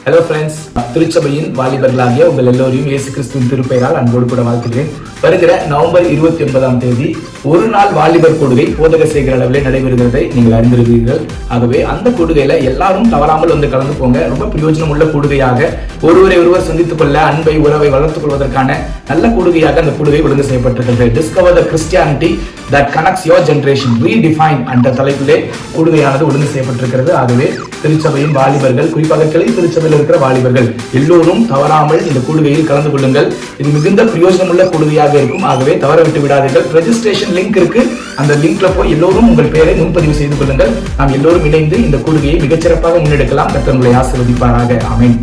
Hello friends, திருச்சபையின் வாலிபர்களாகிய உங்கள் எல்லோரையும் இயேசு கிறிஸ்துவின் திருப்பெயரால் அன்போடு கூட வாழ்த்துகிறேன். வருகிற நவம்பர் 29ஆம் தேதி ஒரு நாள் வாலிபர் கொடுகை போதக சேகர அளவில் நடைபெறுகிறதை நீங்கள் அறிந்திருக்கிறீர்கள். ஆகவே அந்த கொடுகையில எல்லாரும் தவறாமல் வந்து கலந்து போங்க. ரொம்ப பிரயோஜனம் உள்ள கொடுகையாக, ஒருவரை ஒருவர் சந்தித்துக் கொள்ள, அன்பை உறவை வளர்த்துக் கொள்வதற்கான நல்ல கொடுகையாக அந்த கொடுகை ஒழுங்கு செய்யப்பட்டிருக்கிறது. Discover the Christianity that connects your generation, redefine என்ற தலைப்பிலே கொடுகையானது ஒழுங்கு செய்யப்பட்டிருக்கிறது. ஆகவே திருச்சபையின் வாலிபர்கள், குறிப்பாக கிளை திருச்சபையில் இருக்கிற வாலிபர்கள் எல்லோரும் தவறாமல் இந்த கூடுகையில் கலந்து கொள்ளுங்கள். இது மிகுந்த பிரயோஜனமுள்ள கூடுகையாக இருக்கும். ஆகவே தவற விட்டு விடாதீர்கள். ரெஜிஸ்ட்ரேஷன் லிங்க் இருக்கு, அந்த லிங்க்ல போய் எல்லோரும் உங்கள் பெயரை முன்பதிவு செய்து கொள்ளுங்கள். நாம் எல்லோரும் இணைந்து இந்த கூடுகையை மிகச்சிறப்பாக முன்னெடுக்கலாம். கர்த்தர் உங்களை ஆசீர்வதிப்பாராக. ஆமென்.